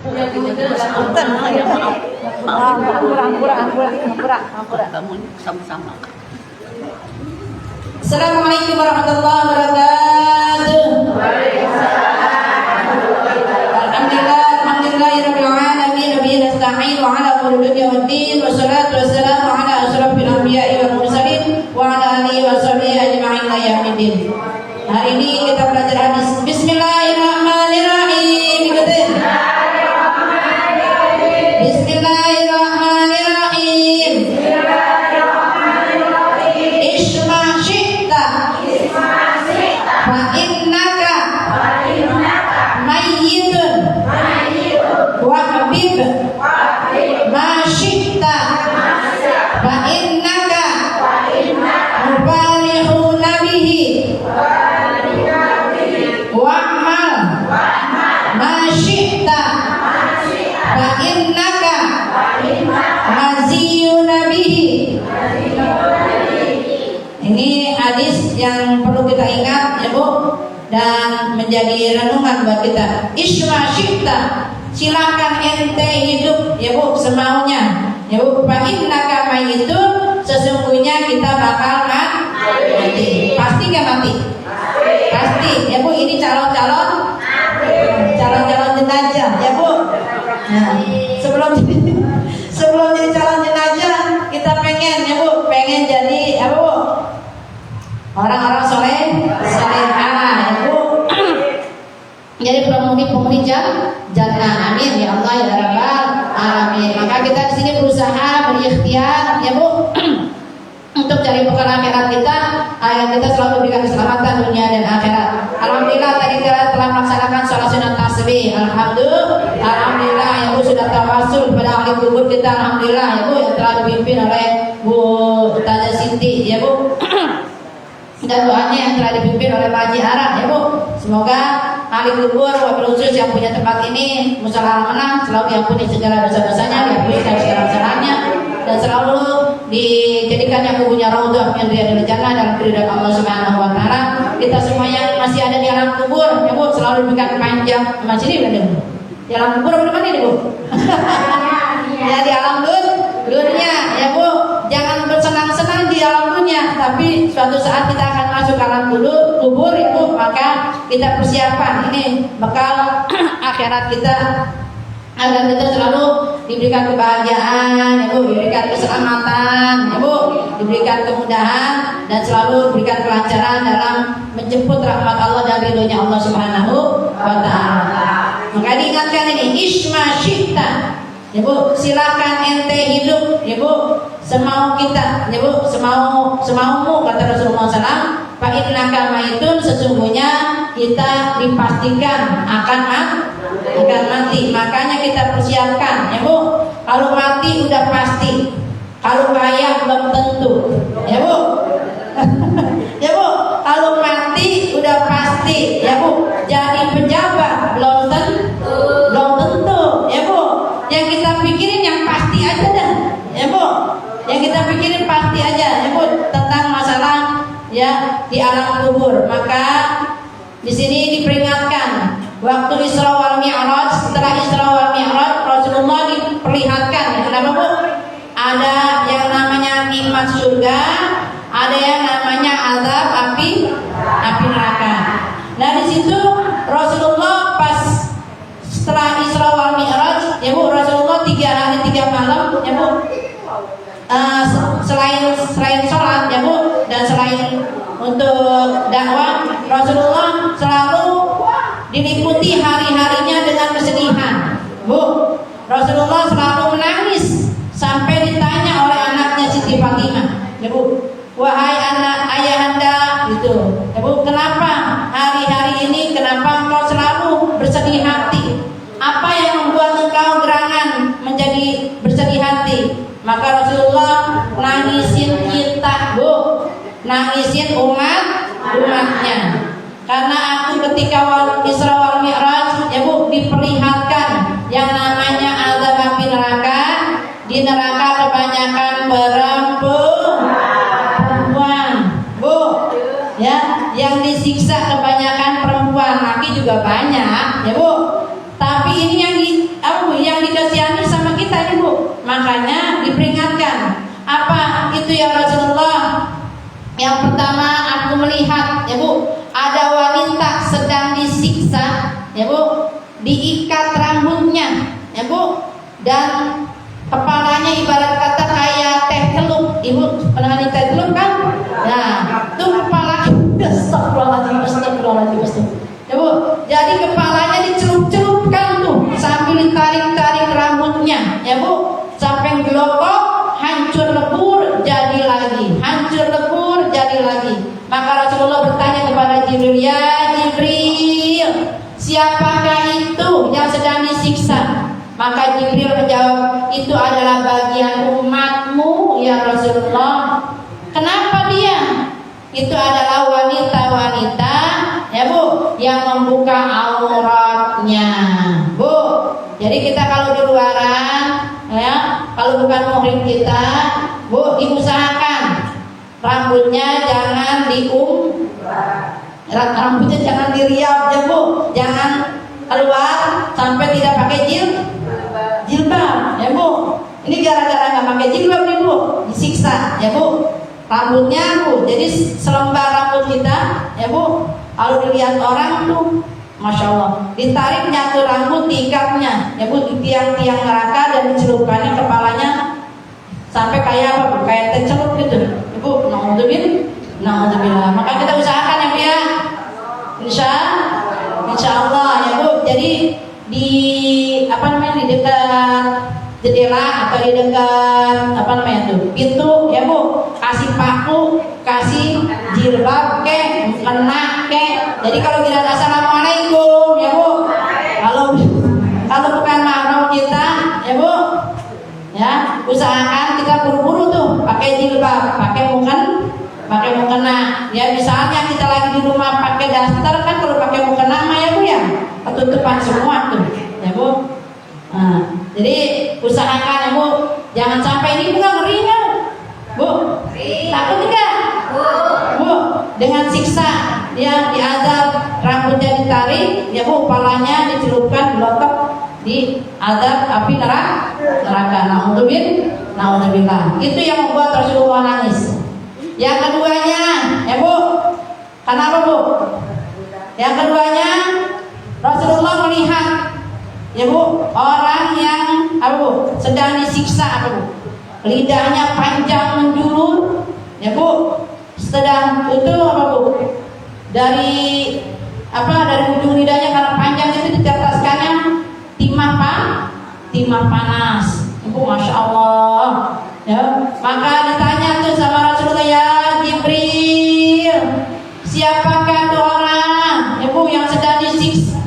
Ampura. Bangun sama-sama. Assalamualaikum warahmatullahi wabarakatuh. Alhamdulillahirabbil alamin wa bihi nasta'in wa ala umuri dunya waddin wassalatu wassalamu ala asyrafil anbiya'i wal mursalin wa ala alihi wa sahbihi ajma'in ila yaumiddin. Hari ini kita belajar hadis. Bismillahirrahmanirrahim. Bismillahirrahmanirrahim. Isma syi'ta fa innaka mayyitun wa habib ma syi'ta fa innaka mubalihuna bihi wa'mal ma syi'ta fa innaka maziyuna bihi. Ini hadis yang perlu kita ingat ya Bu, dan menjadi renungan buat kita. Isma syi'ta, silakan ente hidup ya Bu semaunya ya Bu. Fa innaka mayyitun, sesungguhnya kita bakal mati. Pasti nggak mati? Pasti ya Bu. Ini calon-calon jenazah ya Bu. Nah, sebelum jadi calon jenazah kita pengen ya Bu, pengen jadi apa Bu? Orang-orang soleh ya Bu. Jadi penghuni jannah. Amin ya Allah ya rabbal alamin. Maka kita di sini berusaha berikhtiar ya Bu untuk cari bekal akhirat kita, agar kita selalu diberikan keselamatan dunia dan akhirat. Alhamdulillah tadi kita telah melaksanakan sholat sunat tasbih. Alhamdulillah ya Bu, sudah tawasul kepada ahli kubur kita. Alhamdulillah ya Bu, yang telah dipimpin oleh Bu Ustazah Siti ya Bu. Dan doanya yang telah dipimpin oleh Pak Haji Arad ya Bu. Semoga ahli kubur wabil khusus yang punya tempat ini musalah menang selalu diampuni segala dosa-dosanya, diampuni segala kesalahannya, dan selalu dijadikannya kubunya raudhah min riyadil jannah dalam keridhaan Allah Subhanahu wa taala. Kita semua yang masih ada di alam kubur ya Bu, selalu diberikan panjang masih di di alam kubur apa ini Bu? Ya di alam dunia ya Bu. Jangan bersenang-senang di alam dunia, tapi suatu saat kita akan masuk ke alam kubur ya Bu. Maka kita persiapan ini bekal akhirat kita, agar kita selalu diberikan kebahagiaan ya Bu, diberikan keselamatan ya Bu, diberikan kemudahan, dan selalu diberikan kelancaran dalam menjemput rahmat Allah dan ridhonya Allah Subhanahu wa taala. Maka diingatkan ini isma syi'ta ya Bu, silakan ente hidup ya Bu semau kita ya Bu, semaumu kata Rasulullah SAW. Fa innaka maitun, sesungguhnya kita dipastikan akan mati. Makanya kita persiapkan ya Bu. Kalau mati udah pasti, kalau kaya belum tentu ya Bu. Ya Bu, kalau mati udah pasti ya Bu. Jadi pejabat belum tentu ya Bu. Yang kita pikirin yang pasti aja dah ya Bu. Yang kita pikirin pasti aja ya Bu, tentang masalah ya di alam kubur. Maka di sini diperingatkan waktu Isra wal Mi'raj, setelah Isra wal Mi'raj Rasulullah diperlihatkan ya, kenapa Bu? Ada yang namanya nikmat surga, ada yang namanya azab api neraka. Nah di situ Rasulullah pas setelah Isra wal Mi'raj ya Bu, Rasulullah 3 hari 3 malam ya Bu, selain sholat ya Bu, dan selain untuk dakwah, Rasulullah selalu diliputi hari-harinya dengan kesedihan Bu. Rasulullah selalu menangis sampai ditanya oleh anaknya Siti Fatimah ya Bu, wahai anak ayahanda gitu ya Bu, kenapa hari-hari ini kenapa engkau selalu bersedih hati? Apa yang membuat engkau gerangan menjadi bersedih hati? Maka Rasulullah nangisin kita Bu, nangisin umatnya. Karena aku ketika Isra wal Mi'raj ya Bu, diperlihatkan yang namanya azab api neraka. Di neraka kebanyakan perempuan Bu ya, yang disiksa kebanyakan perempuan, laki juga banyak ya Bu. Tapi ini yang Makanya diperingatkan. Apa itu ya Rasulullah? Yang pertama aku melihat ya Bu, ada wanita sedang disiksa ya Bu, diikat rambutnya ya Bu, dan kepalanya ibarat kata kayak teh celup. Ibu pernah di teh celup kan? Nah, itu kepala astagfirullahaladzim. Ya Bu, jadi kepalanya dicelup-celupkan tuh sambil ditarik-tarik rambutnya ya Bu, sampai gelopok, hancur lebur jadi lagi, hancur lebur jadi lagi. Maka Rasulullah bertanya kepada Jibril, ya Jibril, siapakah itu yang sedang disiksa? Maka Jibril menjawab, itu adalah bagian umatmu ya Rasulullah. Kenapa dia? Itu adalah wanita-wanita ya Bu, yang membuka auratnya Bu. Jadi kita kalau di luaran ya, kalau bukan muhrim kita Bu, diusahakan rambutnya jangan rambutnya jangan diriap ya Bu, jangan keluar sampai tidak pakai jilbab ya Bu. Ini gara-gara nggak pakai jilbab nih Bu, disiksa ya Bu rambutnya Bu. Jadi selembar rambut kita ya Bu, kalau dilihat orang tuh Masya Allah, ditarik nyatu rambut, diikatnya ya Bu di tiang-tiang neraka dan dicelupkannya kepalanya sampai kayak apa Bu, kayak tercelup gitu ya Bu. Naudzubillah. Maka kita usahakan ya Bu ya, Insya Allah ya Bu. Jadi di di dekat jendela atau di dekat pintu ya Bu, kasih paku, kasih jilbab kena. Jadi kalau tidak assalamualaikum ya Bu, kalau bukan mahram kita ya Bu ya, usahakan kita buru-buru tuh pakai jilbab, pakai mukena ya. Misalnya kita lagi di rumah pakai daster kan, kalau pakai mukena mah ya Bu ya ketutupan semua tuh ya Bu. Nah, jadi usahakan ya Bu, jangan sampai ini bukan ngerinya Bu, takut tidak Bu dengan siksa yang diazab, rambutnya ditarik ya Bu, kepalanya dicelupkan gelotok di azab api neraka. Naudzubillah. Itu yang membuat Rasulullah nangis. Yang keduanya ya Bu, kenapa Bu? Yang keduanya Rasulullah melihat ya Bu, orang yang Bu sedang disiksa Bu, lidahnya panjang menjulur ya Bu, sedang itu Bu, dari ujung lidahnya karena panjang itu ditetaskannya timah panas Bu, Masya Allah ya. Maka ditanya tuh sama Rasulullah, ya Jibril, siapakah tuh orang ya Bu yang sedang disiksa?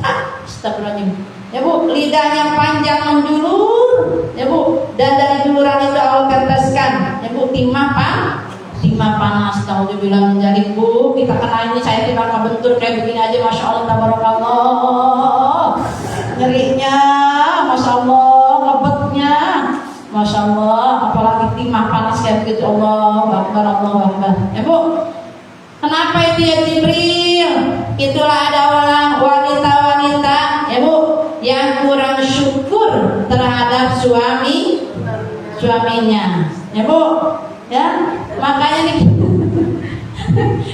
Astagfirullahaladzim ya Bu, lidahnya panjang menjulur ya Bu, dan dari juluran itu Allah teteskan ya Bu timah panas. Naudzubillah min dzalik Bu. Kita kena ini, saya tiba kebentur kayak begini aja, Masya Allah tabarakallah, nyerinya Masya Allah, ngebetnya Masya Allah, apalagi timah panas kayak begitu. Allahu Akbar ya Bu. Kenapa itu ya Jibril? Itulah ada wanita-wanita ya Bu yang kurang syukur terhadap suaminya ya Bu ya. Makanya nih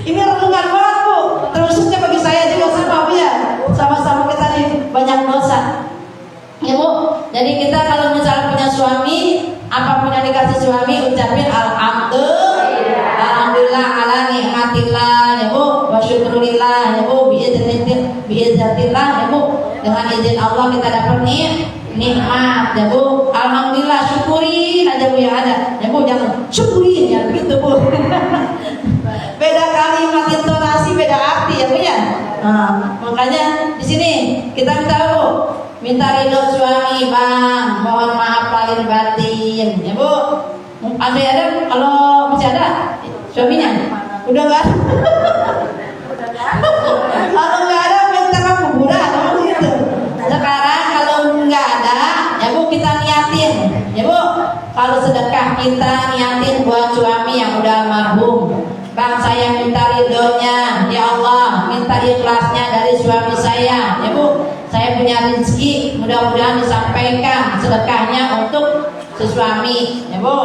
ini renungan banget Bu, terusnya bagi saya juga sama Bu ya, sama-sama kita nih banyak dosa ya Bu. Jadi kita kalau misalnya punya suami, apapun yang dikasih suami, ucapin alhamdulillah ala nikmatillah ya Bu, wa syukurillah ya Bu, biizatillah ya Bu. Dengan izin Allah kita dapat nikmat ya Bu, alhamdulillah, syukurin aja Bu yang ada ya Bu, jangan syukurin ya begitu Bu. Beda kalimat, intonasi, beda arti ya Bu ya. Nah, makanya di sini kita minta ridho suami Bang, mohon maaf lahir batin ya Bu. Ada kalau masih ada suaminya udah nggak? Kalau nggak ada minta ke kuburan gitu. Sekarang kalau nggak ada ya Bu, kita niatin ya Bu, kalau sedekah kita niatin buat suami yang udah almarhum. Bang, saya minta ridhonya ya Allah, minta ikhlasnya dari suami saya ya Bu. Saya punya rezeki, mudah-mudahan disampaikan sedekahnya untuk si suami, ya Bu.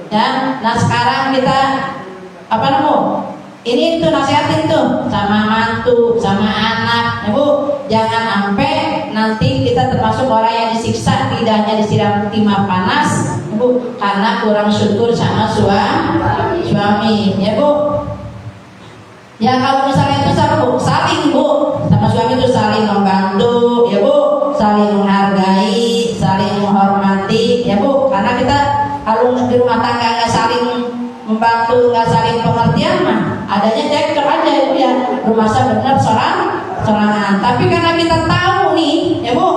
Ya, nah sekarang kita apa Bu? Ini tuh nasihatin tuh sama mantu, sama anak, ya Bu. Jangan sampai nanti kita termasuk orang yang disiksa, tidak hanya disiram timah panas, ya Bu, karena kurang syukur sama suami, ya Bu. Ya kalau misalnya itu sama Bu, saling Bu, sama suami itu saling membantu, ya Bu, saling menghargai, saling menghormati, ya Bu. Karena kita kalau di rumah tangga nggak saling membantu, nggak saling pengertian mah adanya cekcok aja itu ya, rumah saya benar sorangan. Tapi karena kita tahu nih, ya Bu,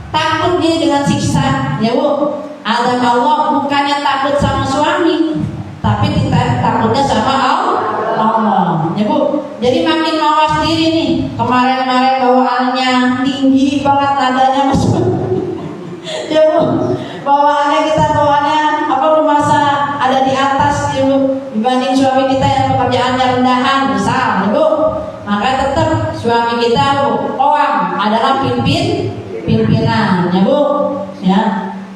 takut dia dengan siksa, ya Bu. Azab Allah bukannya takut sama suami, tapi kita takutnya sama Allah, ya Bu. Jadi makin mawas diri nih. Kemarin bawaannya tinggi banget nadanya Mas. Ya Bu, bawaannya apa rumasa ada di atas, ya Bu, dibanding suami kita yang pekerjaannya rendahan, misal, ya Bu. Maka tetap suami kita Bu, adalah pimpinan, ya Bu. Ya,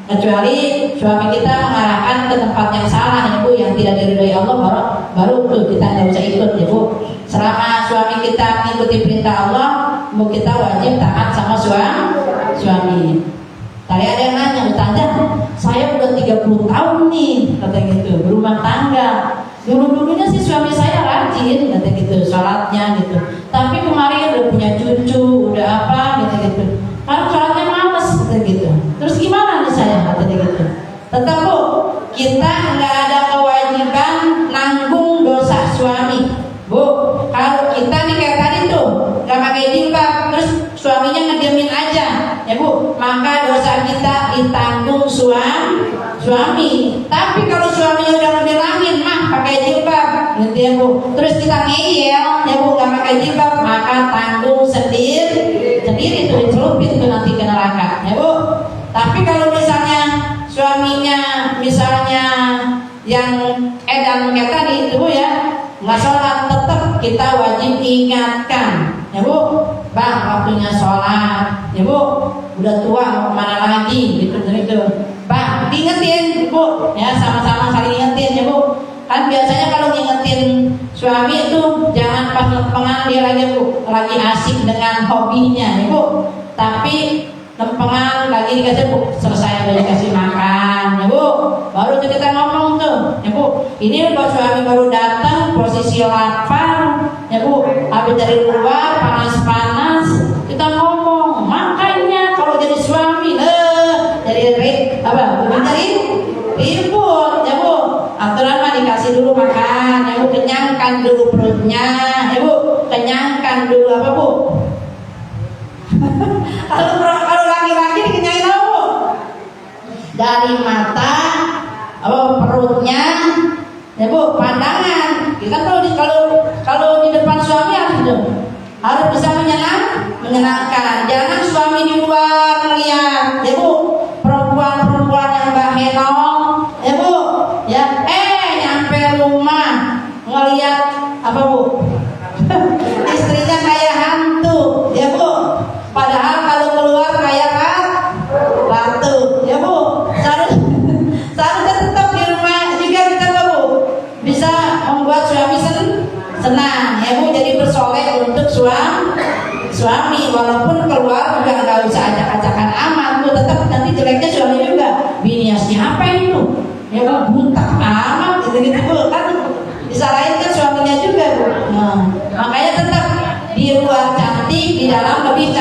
kecuali suami kita mengarahkan ke tempat yang salah, ya Bu, yang tidak diridhoi Allah, baru tuh kita tidak usah ikut, ya Bu. Selama suami kita mengikuti perintah Allah, Bu, kita wajib taat sama suami. Tadi ada yang nanya, Ustazah, saya udah 30 tahun nih, kata gitu, berumah tangga. Dulunya sih suami saya rajin, kata gitu, sholatnya gitu. Tapi kemarin udah punya cucu, udah apa, gitu. Kalau sholatnya males, kata gitu. Terus gimana nih saya, kata gitu. Tetap Bu, kita nggak ada kewajiban nanggung dosa suami. Bu, kalau kita nih kayak tadi tuh nggak pakai jilbab, terus suaminya ngediamin aja, ya Bu, maka dosa kita ditanggung suami. Tapi kalau suaminya udah ngebilangin mah pakai jilbab, gitu ya Bu, terus kita ngeyel, ya Bu, nggak pakai jilbab, maka tanggung sendiri tuh, dicelupin tuh nanti ke neraka, ya Bu. Tapi kalau misalnya suaminya misalnya yang edan kayak tadi itu Bu ya, nggak sholat, tetap kita wajib ingatkan, ya Bu, Bang, waktunya sholat, ya Bu, udah tua mau kemana lagi, gitu. Bang, diingetin Bu, ya, sama-sama saling ingetin, ya Bu. Kan biasanya kalau ngingetin suami itu jangan pas lempengan dia lagi Bu, lagi asik dengan hobinya, ya Bu. Tapi lempengan lagi dikasih Bu, selesai udah dikasih makan, ya Bu, baru tuh kita ngomong tuh, ya Bu. Ini buat suami baru datang, posisi lapar, ya Bu, habis dari luar panas-panas, kita ngomong. Makanya kalau jadi suami, jadi ribut, ya Bu. Aturan mah dikasih dulu makan, ya Bu, kenyangkan dulu perutnya, ya Bu, kenyangkan dulu apa Bu. Kalau laki-laki dikenyangin apa Bu? Dari mata, perutnya, ya Bu, pandangan. Kita kalau di depan suami harus bisa menyenangkan. Jangan suami di luar melihat, ya Bu, perempuan yang bahenol, ya Bu, ya, nyampe rumah ngelihat apa Bu? Istrinya kayak hantu, ya Bu. Padahal kalau keluar kayak ratu, ya Bu. Seharusnya tetap di rumah juga kita Bu, bisa membuat suami senang, ya Bu. Jadi bersolek untuk suami, walaupun keluar juga nggak usah acak-acakan amat Bu. Tetap nanti jeleknya suami juga. Bini siapa itu? Ya Bu, buta amat, gitu Bu. Kan disalahin kan suaminya juga Bu. Nah, makanya tetap di luar cantik, di dalam lebih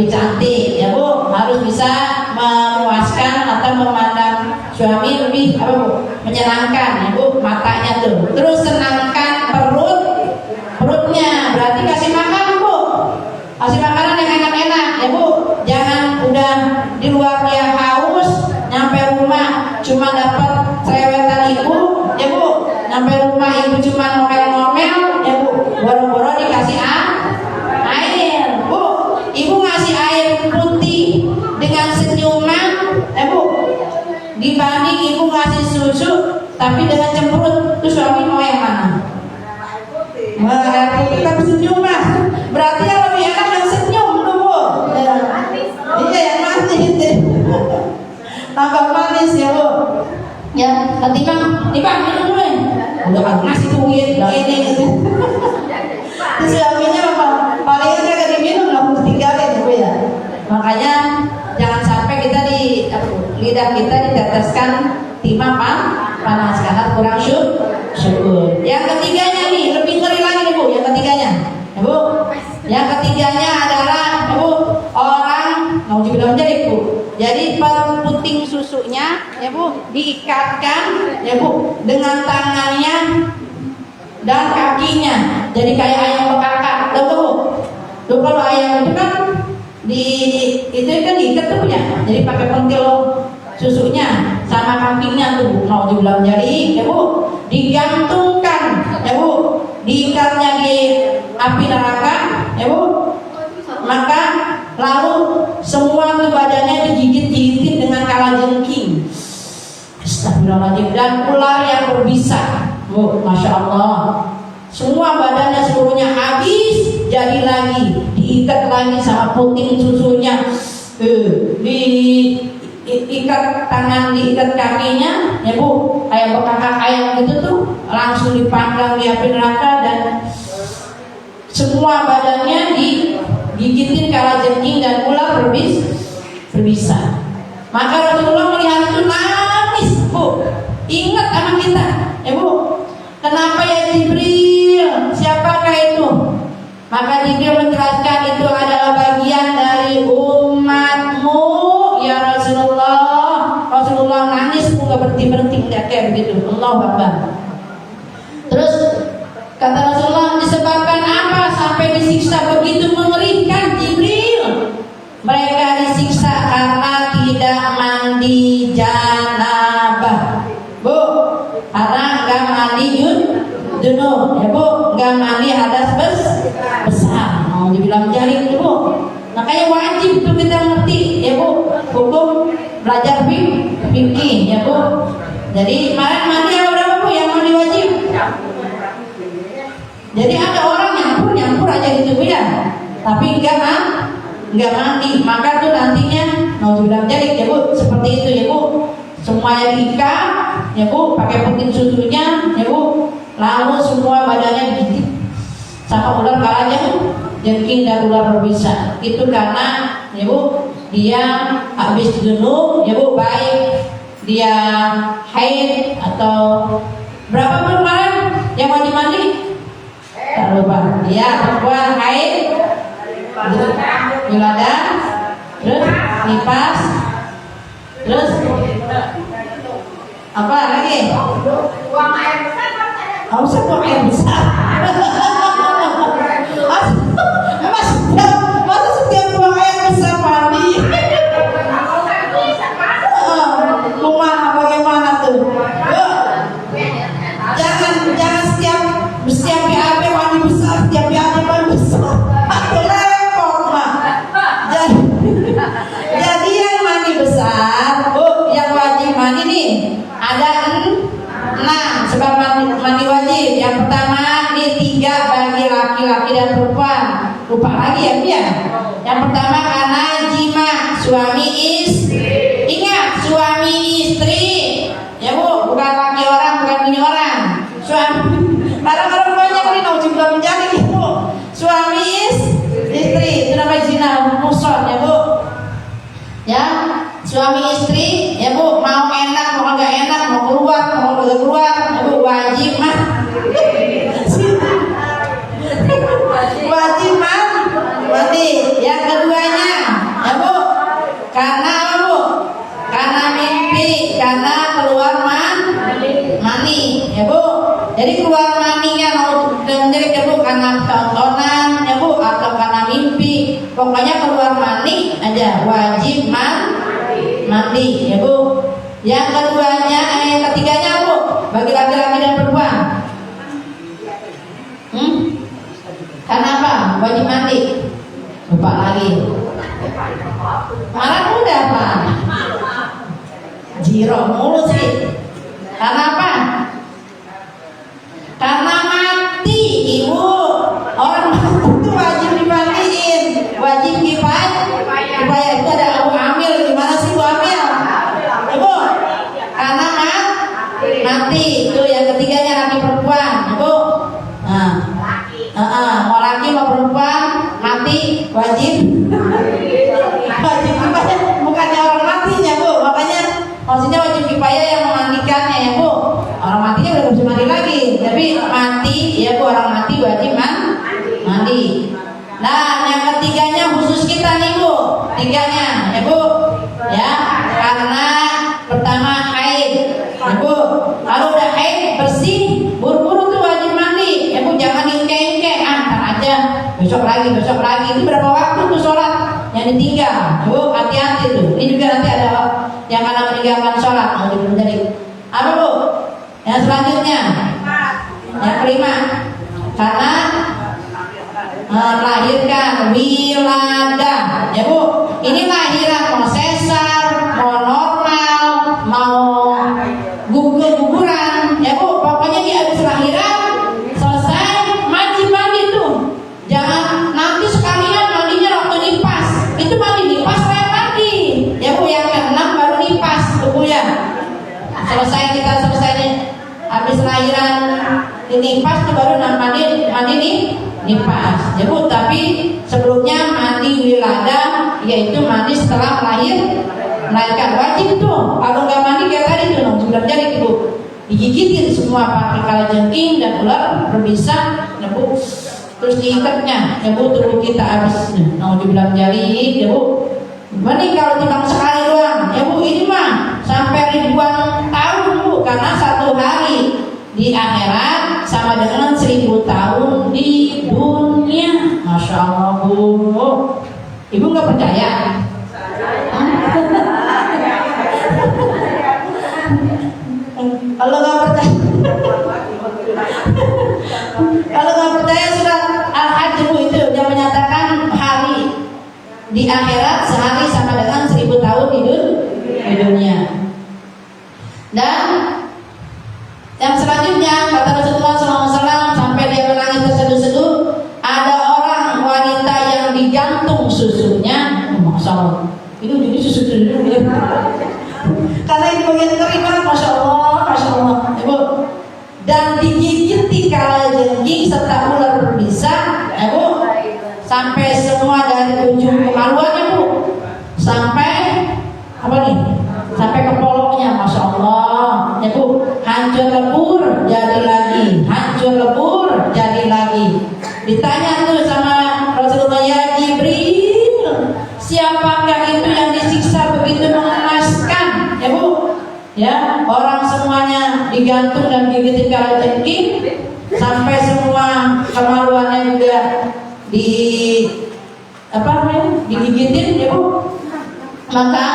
cantik, ya Bu. Harus bisa memuaskan atau memandang suami lebih apa Bu, menyenangkan, ya Bu, matanya tuh. Terus senangkan perutnya, berarti kasih makan Bu, kasih makanan yang enak-enak, ya Bu. Jangan udah di luar dia haus, nyampe rumah cuma dapat cerewetan ibu, ya Bu. Nyampe rumah ibu cuma ngomel-ngomel, ya Bu, boro-boro dikasih air Bu. Ibu ngasih air putih dengan senyuman, ya Bu, dibanding ibu ngasih susu tapi dengan cemberut. Terus suami mau yang mana? Kita senyum mah berarti yang lebih enak yang senyum tuh Bu. Iya, yang manis. tambah manis ya Bu. Ya, ketimbang minum dulu ya. Udah ngasih duit ini gitu. Terus suaminya apa? Paling enggak diminum lah, harus tinggalin Bu ya. Makanya jangan sampai kita lidah kita diteteskan timah panas karena kurang syukur. Yang ketiganya nih lebih ngeri lagi nih Bu. Yang ketiganya, ya Bu. Yang ketiganya adalah ya Bu, orang mau dibilang jadi Bu. Jadi puting susunya ya Bu diikatkan ya Bu dengan tangannya dan kakinya. Jadi kayak ayam bekakak, tahu Bu? Tuh kalau ayam itu kan diikat tuh ya. Jadi pakai pentil susunya sama kakinya tuh mau dibilang jadi ya Bu digantungkan ya Bu, diikatnya di api neraka ya Bu. Maka lalu semua tuh badannya digigit-gigitin dengan kalajengking. Astagfirullahaladzim. Dan ular yang berbisa Bu, Masya Allah. Semua badannya seluruhnya habis, jadi lagi diikat lagi sama puting susunya, diikat tangan, diikat kakinya ya Bu, kayak bekakak ayam gitu tuh, langsung dipanggang di api neraka dan semua badannya digigitin kalajengking dan ular berbisa. Maka Rasulullah melihat itu nangis Bu, ingat sama kita ya Bu. Kenapa ya Jibril? Siapakah itu? Maka Jibril menjelaskan itu adalah bagian dari umatmu ya Rasulullah. Rasulullah nangis pun gak berhenti kayak begitu. Allahu Akbar. Terus kata Rasulullah, disebabkan apa sampai disiksa begitu mengerikan Jibril? Mereka disiksa karena tidak mandi janabah Bu, karena enggak mandi junub ya Bu, enggak mandi hadas besar. Mau dibilang jaring itu Bu. Makanya wajib tuh kita ngerti ya Bu, hukum belajar fikih ya Bu. Jadi kemarin mandi ada berapa Bu yang mandi wajib? Jadi ada orang nyampur aja gitu ya, tapi enggak mandi. Maka tuh nantinya mau dibilang jaring ya Bu, seperti itu ya Bu. Semuanya diikat ya Bu, pakai puting susunya ya Bu, lalu semua badannya digigit sama ular kalajengking dan ular berbisa. Itu karena ya Bu dia habis junub ya Bu, baik dia haid atau berapa Bu kemarin yang wajib mandi? Tak lupa ya, perempuan haid, wiladah, terus nifas, terus apa lagi? Buang air besar. Harusnya buang air besar. Masa setiap buang air besar mandi? Bagaimana tuh? Jangan setiap BAB mandi besar, setiap BAB mandi besar. Repot mah. Jadi yang mandi besar, Bu, yang wajib mandi nih ada 6 sebab mandi wajib. Yang pertama ini 3 bagi laki-laki dan perempuan. Lupa lagi ya Pia. Yang pertama karena jima suami istri. Ingat suami istri ya Bu, bukan laki orang, bukan bini orang. Suami. Kadang-kadang banyak nih mau juga menjadi Bu. Suami istri itu namanya zina muson ya Bu. Ya, suami istri ya Bu, mau enak mau enggak enak, mau keluar mau enggak keluar ya Bu, wajib mandi. Yang keduanya ya Bu, karena apa Bu? Karena mimpi, karena keluar mani ya Bu. Jadi keluar maninya mau menjadi ya Bu karena tontonan ya Bu, atau karena mimpi, pokoknya keluar mani aja wajib mandi ya Bu. Yang ketiganya Bu, bagi laki-laki dan perempuan. Karena apa? Wajib mandi. Lupa lagi. Malah udah Pak. Jiro mulu sih. Karena apa? Karena mati Ibu. Orang mati itu wajib dimandiin. Wajib kifayah. Kifayah itu ada Abu Amil. Gimana sih Bu Amil? wajib kifayah, bukannya orang matinya Bu. Makanya maksudnya wajib kifayah yang memandikannya ya Bu. Orang matinya udah bisa mandi lagi, tapi mati ya Bu, orang mati wajib mandi. Nah, yang ketiganya khusus kita nih Bu, tiganya ya Bu, ya, karena pertama haid ya Bu. Kalau udah haid bersih, buru-buru tuh wajib mandi ya Bu, jangan diengke-engke, ntar aja, besok lagi, itu berapa waktu tuh sholat yang ditinggal ya Bu, hati-hati tuh. Ini juga nanti ada yang akan meninggalkan sholat, mau jadi apa Bu? Yang selanjutnya, yang kelima, karena melahirkan wiladah ya Bu. Ini lahiran mau sesar, mau normal, mau guguran ya Bu. Pokoknya dia habis lahiran selesai mandi tuh. Jangan nanti sekalian mandinya waktu nipas. Itu mandi nipas saya mandi ya Bu. Yang keenam baru nipas tuh ya. Selesai habis lahiran nipas tuh baru mandi nih nipas ya Bu. Tapi sebelumnya mandi wiladah, yaitu mandi setelah melahirkan, wajib tuh. Kalau nggak mandi kayak tadi tuh sudah jadi Bu, digigitin semua pakai kalajengking dan ular berbisa ya Bu. Terus diikatnya ya Bu, tubuh kita habis mau dibilang jari ya Bu. Mending kalau timbang sekali doang ya Bu, ini mah sampai ribuan tahun Bu, karena satu hari di akhirat sama dengan 1000 tahun di dunia. Masya Allah Bu. Ibu nggak percaya? Kalau nggak percaya surat Al-Hajj Bu, itu yang menyatakan hari di akhirat sehari sama dengan 1000 tahun di dunia. Dan yang selanjutnya kata Rasulullah SAW, sampai dia menangis terseduh-seduh, ada orang wanita yang digantung susunya. Masya Allah, itu jadi susu dulu ya. Karena ini bagian keringat, Masya Allah Ibu. Dan digigit kalajengking serta ular berbisa Ibu, sampai semua dari ujung kemaluannya Bu, sampai apa nih? Sampai ke poloknya, Masya Allah ya Bu. Hancur lebur jadi lagi, Ditanya tuh sama Rasulullah, ya Jibril, siapakah itu yang disiksa begitu mengenaskan ya Bu? Ya, orang semuanya digantung dan digigitin kalajengking, sampai semua kemaluannya juga digigitin ya Bu. Maka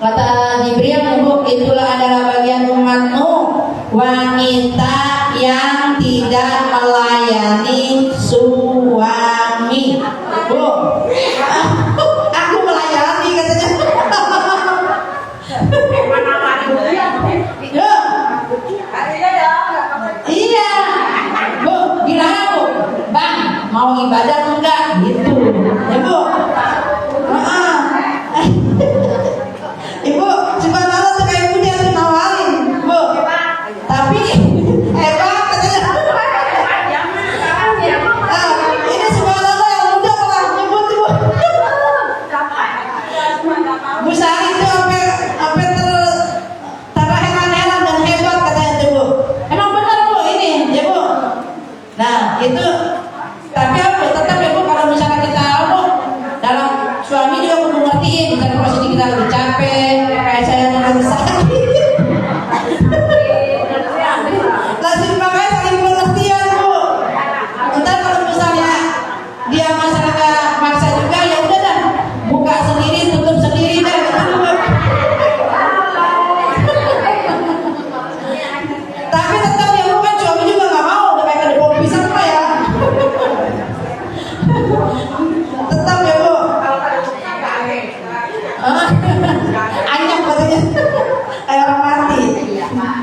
kata Jibril ya Bu, itulah adalah bagian umatmu, wanita yang tidak melayani suami Bu. Aku melayani katanya. Iya Bu, gimana Bu? Bang, mau ibadah enggak? Gitu ya Bu. Ibu, subhanallah tuh kayak punya tuh nawarin Bu. Tapi hebat katanya. Ini subhanallah yang muda malah nyebut Bu. Bu Sari itu sampai terheran-heran dan hebat katanya tuh Bu. Emang benar Bu ini ya Bu. Nah itu, tapi apa? Tetap ya Bu, kalau misalnya kita dalam suami juga perlu ngertiin, misalnya posisi kita lebih capek, kayak saya yang lagi sakit. Lazim pakai saling pengertian Bu. Ntar kalau misalnya dia masyarakat maksa juga, ya udah dah, buka sendiri, tutup sendiri dah gitu Bu. Tapi tetap ya Bu, kan suami juga nggak mau udah kayak ada bom pisang apa ya. Tetap ya Bu. Anyap katanya, kayak orang mati.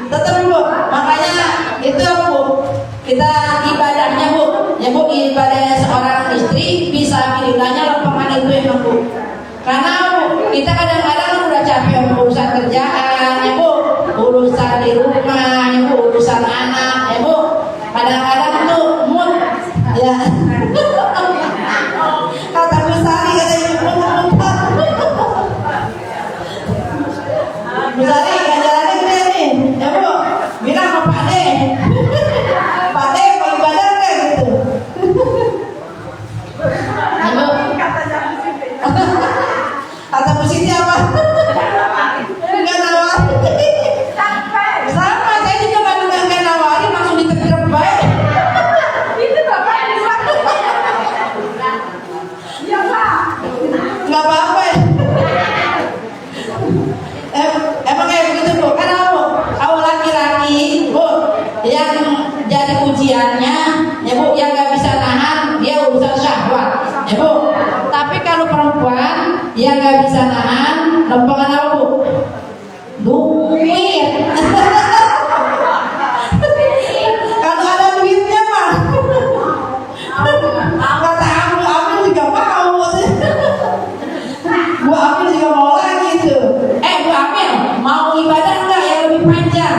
Tetap Bu, makanya itu Bu, kita ibadahnya Bu, ya Bu, ibadahnya seorang istri bisa pilihnya lempengan itu emang Bu. Karena Bu, kita kadang-kadang udah capek urusan kerjaan ya Bu, urusan di rumah ya Bu, urusan anak ya Bu. Kadang-kadang tuh mood ya. Kata Bu Bu Sari ganjarannya gede nih, ya Bu. Bilang sama Pak De. Pak De mau ibadah nggak gitu? Ya Bu. Kata Bu Siti apa? Enggak nawari. Sama, saya juga nggak nawari, langsung ditegur baik. Itu Bapak di mana? Ya Pak. Nggak apa-apa ya. Emang kayak begitu Bu, kan awal laki-laki Bu yang jadi ujiannya ya Bu, yang nggak bisa nahan dia urusan syahwat ya Bu. Tapi kalau perempuan yang nggak bisa nahan lempengan apa Bu? Duit. Kalau ada duitnya mah kata aku juga mau. Bu Amil juga mau lagi tuh. Bu Amil mau ibadah enggak yang lebih panjang?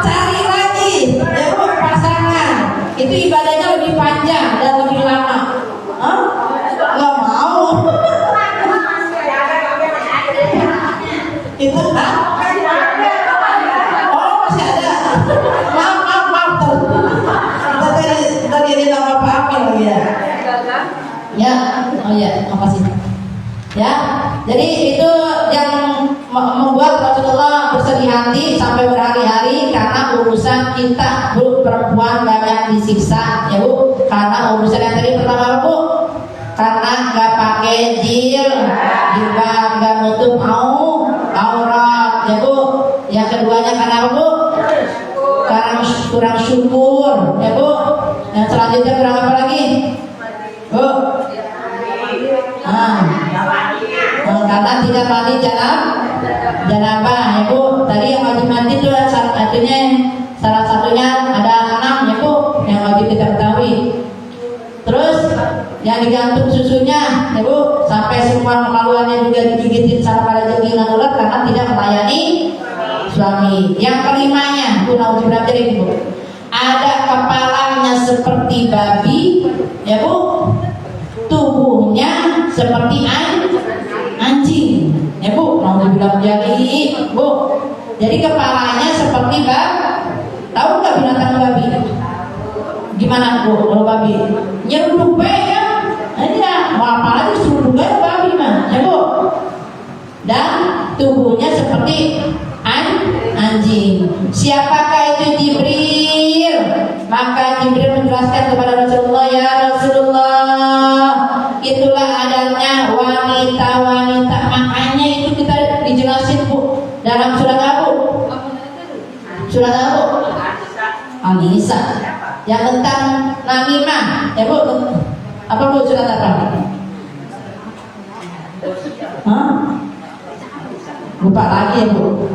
Cari lagi ya Bu pasangan. Itu ibadahnya lebih panjang dan lebih lama. Nggak mau. Itu oh masih ada. Maaf tuh. Tadi ini nama Pak Amil lagi ya. Ya, oh ya, makasih. Ya, jadi itu yang membuat Rasulullah bersedih hati sampai berhari-hari karena urusan kita Bu perempuan banyak disiksa ya Bu. Karena urusan yang tadi pertama Bu, karena nggak pakai jilbab, nggak nutup aurat ya Bu. Yang keduanya karena apa Bu? Karena kurang syukur ya Bu. Yang selanjutnya kurang apa lagi Bu? Karena tidak mandi janabah ya Bu. Tadi yang wajib mandi itu salah satunya ada 6 ya Bu yang wajib kita ketahui. Terus yang digantung susunya ya Bu, sampai semua kemaluannya juga digigitin sama pada jenggingan ular karena tidak melayani suami. Yang kelimanya Bu, nauzubillah dari Bu, ada kepalanya seperti babi ya Bu, tubuhnya seperti anjing ya Bu, nauzubillah dari Bu. Jadi kepalanya seperti babi. Tahu nggak binatang babi? Gimana Bu kalau babi? Nyeruduk baik ya? Iya, mau apa lagi seruduk baik babi mah ya Bu. Dan tubuhnya seperti anjing. Siapakah itu Jibril? Maka Jibril menjelaskan kepada Rasulullah, ya Rasulullah, itulah adanya wanita-wanita. Makanya itu kita dijelasin Bu dalam surat apa? Surat apa? An-Nisa. Yang tentang namimah ya Bu. Apa Bu surat apa? Lupa lagi ya Bu.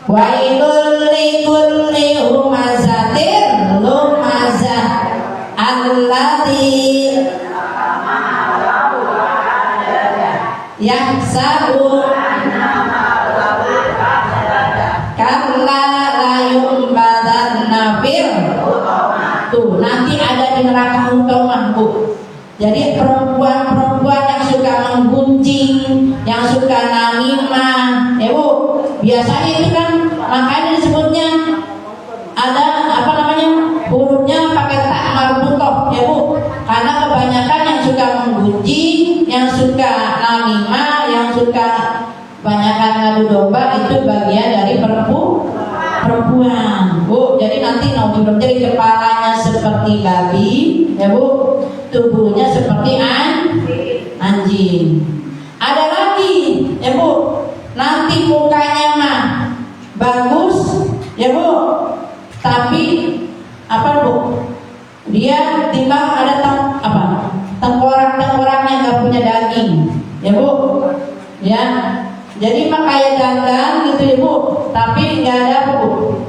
Wailul likulli humazatin lumazah allati yahsabu kalla layum badan nafir. Tuh nanti ada di neraka Hutomah Bu. Jadi perempuan-perempuan yang suka menggunjing, yang suka namimah ya Bu, biasanya itu kan makanya disebutnya ada apa namanya, hurufnya pakai tak marbutoh ya Bu, karena kebanyakan yang suka menggunjing, yang suka namimah, yang suka banyakan ngadu domba itu bagian dari perempuan Bu. Jadi nanti nauzubillah, jadi kepalanya seperti babi ya Bu, tubuhnya seperti anjing. Ada lagi ya Bu, nanti mukanya mah bagus ya Bu, tapi apa Bu, dia timbang ada tengkorak-tengkoraknya nggak punya daging ya Bu ya. Jadi mah kayak dandan gitu ya Bu, tapi nggak ada apa Bu,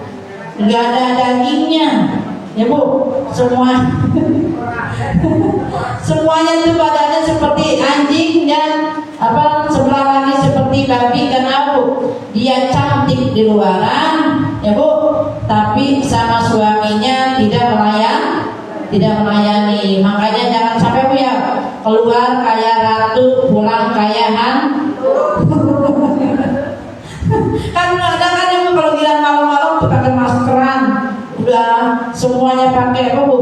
nggak ada dagingnya ya Bu. Semuanya itu badannya seperti anjing dan sebelah lagi seperti babi. Kenapa Bu? Dia cantik di luaran ya Bu, tapi sama suaminya tidak melayani. Makanya jangan sampai Bu ya, keluar kayak ratu pulang kayak hantu. pakai maskeran, udah semuanya pakai apa bu?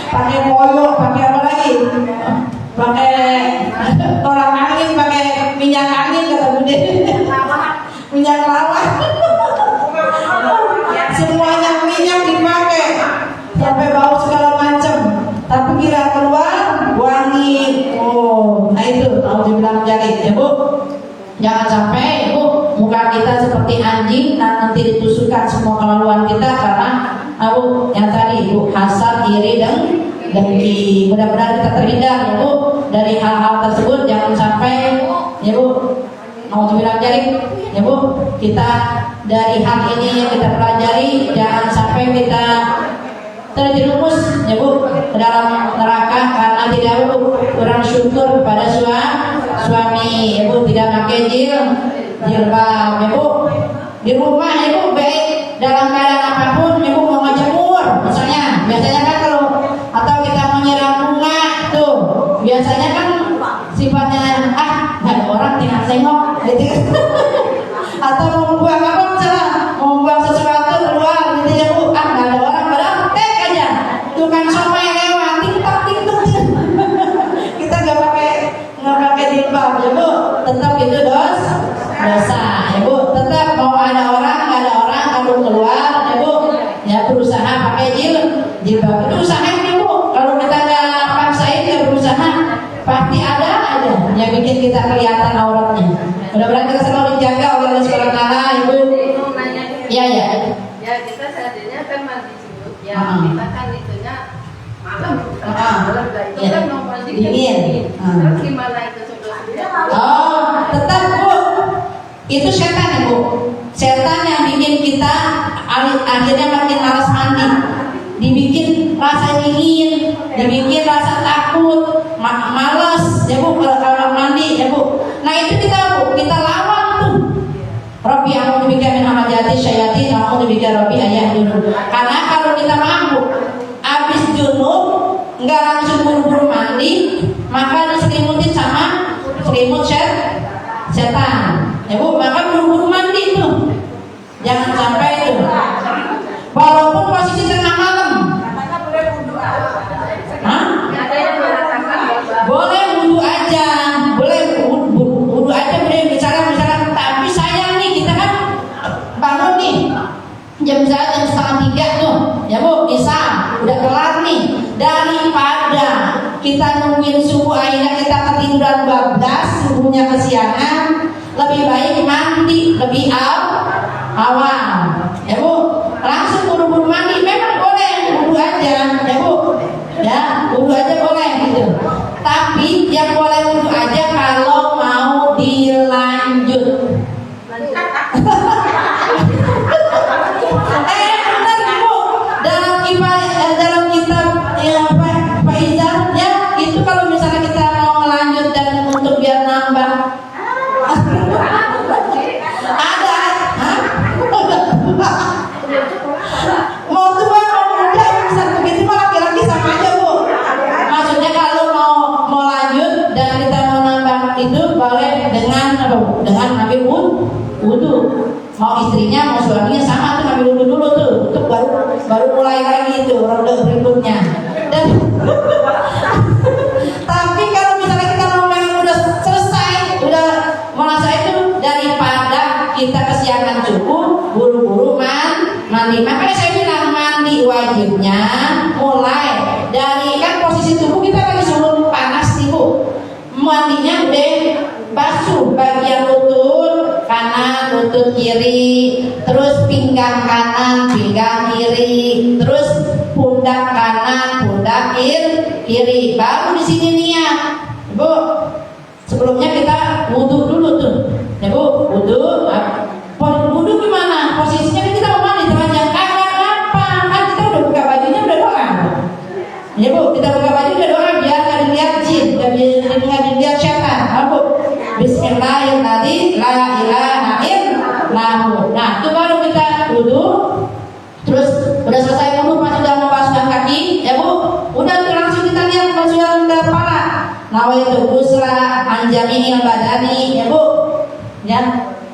Pakai koyo, pakai apa lagi? Pakai tolak angin, pakai minyak angin kata Bude. Minyak lawak. Semuanya minyak dipakai sampai bau segala macam. Tapi kira keluar wangi. Oh, nah itu mau dibilang jari ya bu. Jangan sampai bu muka kita seperti anjing dan nanti ditusukkan semua kelaluan kita karena bu yang tadi bu hasad, iri dan dengki. Mudah-mudahan kita terhindar ya bu dari hal-hal tersebut. Jangan sampai ya bu mau dibilang jari ya bu, kita dari hal ini yang kita pelajari jangan sampai kita terjerumus ya bu ke dalam neraka karena tidak bu kurang syukur kepada suami ya bu, tidak pakai jilbab ya bu. Di rumah ya bu baik dalam keadaan apapun ya bu, mau ngejemur misalnya, biasanya kan kalau atau kita mau nyiram bunga tuh biasanya kan sifatnya nggak ada orang tinggal tengok gitu. Atau mau buang apa misalnya, mau buang sesuatu keluar gitu ya bu, nggak ada orang, padahal tek aja tukang somai lewat ting tak. Kita nggak pakai jilbab ya bu, tetap itu dosa ya bu. Tetap mau ada orang nggak ada orang kalau keluar ya bu ya berusaha pakai jilbab. Itu usahanya bu, kalau kita nggak paksain nggak berusaha pasti ada aja yang bikin kita kelihatan auratnya. Mudah-mudahan kita selalu dijaga oleh Allah Subhanahu wa taala, Ibu. Iya ya. Ya kita seandainya kan mandi junub ya, kita kan itunya malam itu kan mau mandi dingin. Terus gimana itu sebelumnya? Oh, tetap Bu. Itu setan ya Bu. Setan yang bikin kita akhirnya makin malas mandi. Dibikin rasa dingin, dibikin rasa takut, malas ya Bu kalau mandi ya Bu. Nah itu kita Bu, kita lawan tuh. Rabbi a'udzu bika min hamazati syayatin wa a'udzu bika rabbi ayahdurun. Karena kalau kita mampu habis junub enggak langsung buru-buru mandi, maka diselimutin sama selimut setan. Ya Bu, maka buru-buru mandi tuh. Jangan sampai itu. Walaupun posisi tengah malam. Boleh wudu aja, boleh wudu aja, boleh misalnya, tapi sayang nih kita kan bangun nih jam 2:30 tuh, ya Bu, Isya udah kelar nih. Daripada kita nungguin subuh akhirnya kita ketiduran bablas, subuhnya kesiangan, lebih baik mandi lebih awal, ya Bu. Langsung buru-buru mandi, memang boleh wudu aja, ya Bu. Ya, wudu aja boleh gitu. Tapi yang boleh wudu aja kalau mau dilanjut. Benar Bu. Dalam kitab ya Pak Izal ya itu kalau misalnya kita mau melanjut dan untuk biar nambah ada mau tua mau muda bisa begitu mah laki-laki sama aja Bu. Maksudnya kalau mau lanjut dan kita mau nambah itu boleh dengan dengan ambil wudu. Mau istrinya mau suaminya sama tuh ambil wudu dulu tuh untuk baru mulai lagi itu ronde berikutnya. Dan tapi kalau misalnya kita mau memang udah selesai, udah merasa itu, daripada kita kesiangan cukup buru-buru mandi. Makanya saya bilang mandi wajibnya mulai dari kan posisi tubuh kita lagi suhu panas nih Bu. Mandinya udah basuh bagian lutut kanan, lutut kiri, terus pinggang kanan, pinggang kiri, terus pundak kanan, pundak kiri. Baru di sini niat, Bu. Sebelumnya kita wudu dulu tuh, ya Bu. Wudu gimana? Posisinya kita mau mandi, teman-teman. Apa? Kan kita udah buka bajunya udah doa. Ya Bu, kita buka baju udah doa biar nggak dilihat jin, nggak dilihat setan. Bu. Bismillahirrahmanirrahim. La ilaha illallah. Nah, itu baru kita wudu. Terus udah selesai wudu, pas sudah mau basuh kaki, ya Bu. Udah tuh langsung kita lihat basuhan kepala. Nawaitu ghusla an jami'il badani, ya Bu. Ya.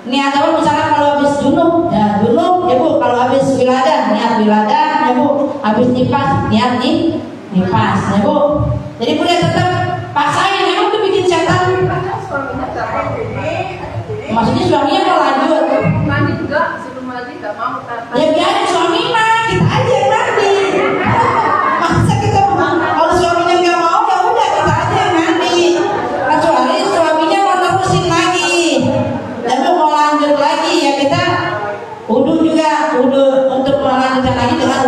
niat apa misalnya kalau habis junub ya junub ya Bu, kalau habis wiladah niat wiladah ya Bu, habis nifas niat nifas ya Bu. Jadi Bu dia tetap paksain, emang itu bikin setan. Maksudnya suaminya mau lanjut Mandi juga, sebelum mandi nggak mau ya biarin suami mah, kita aja yang mandi. Masa kita kalau suaminya nggak mau ya udah kita aja yang mandi, kecuali suaminya mau terusin lagi dan mau lanjut lagi ya kita wudu juga, wudu untuk melanjutkan lagi dengan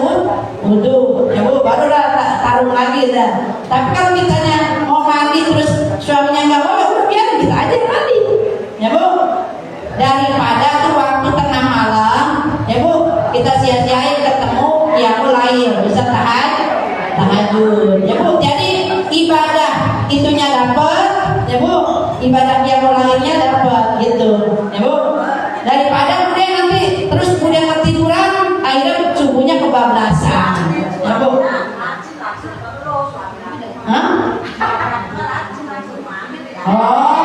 wudu ya Bu, baru taruh lagi dah. Tapi kalau kitanya mau mandi terus suaminya nggak mau ya udah biarin kita aja yang mandi ya Bu, daripada tuh waktu tengah malam ya Bu kita sia-siain ketemu yang lain bisa tahajud ya Bu. Jadi ibadah itunya dapat ya Bu, ibadah yang lainnya dapat gitu ya Bu, daripada kemudian nanti terus kemudian ketiduran akhirnya subuhnya kebablasan ya Bu. Hah? Oh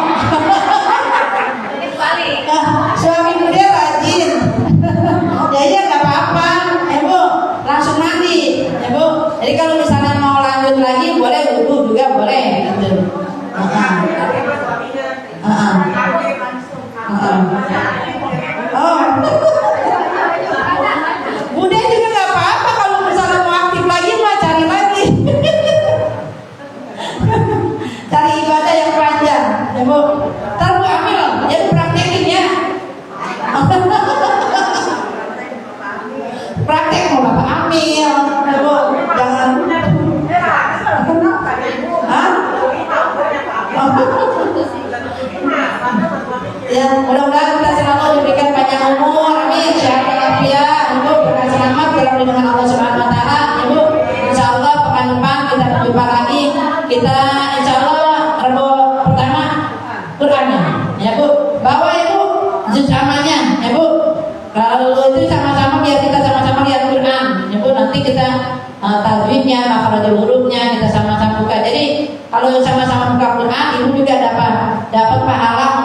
suami muda rajin ya nggak apa-apa ya Bu, langsung mandi ya Bu. Jadi kalau misalnya mau lanjut lagi boleh wudu juga boleh gitu. Oh Bude juga nggak apa-apa kalau misalnya mau aktif lagi mah cari lagi cari ibadah yang panjang ya Bu. Ntar Bu ambil jadi praktekin ya. Praktek mau Bapak ambil ya Bu, jangan ya mudah-mudahan kita selalu diberikan panjang umur, amin, sehat walafiat, Ibu, berkah selamat dalam lindungan Allah Subhanahu Wa Taala, Ibu. Insya Allah pekan depan kita berjumpa lagi. Kita insya Allah Rabu pertama Qurannya, ya Bu. Bawa Ibu juz amalnya, ya Bu. Kalau itu sama-sama biar kita sama-sama lihat Quran, ya Bu. Nanti kita tajwidnya, makhrajul hurufnya kita sama-sama buka. Jadi kalau sama-sama buka Quran, Ibu juga dapat pahala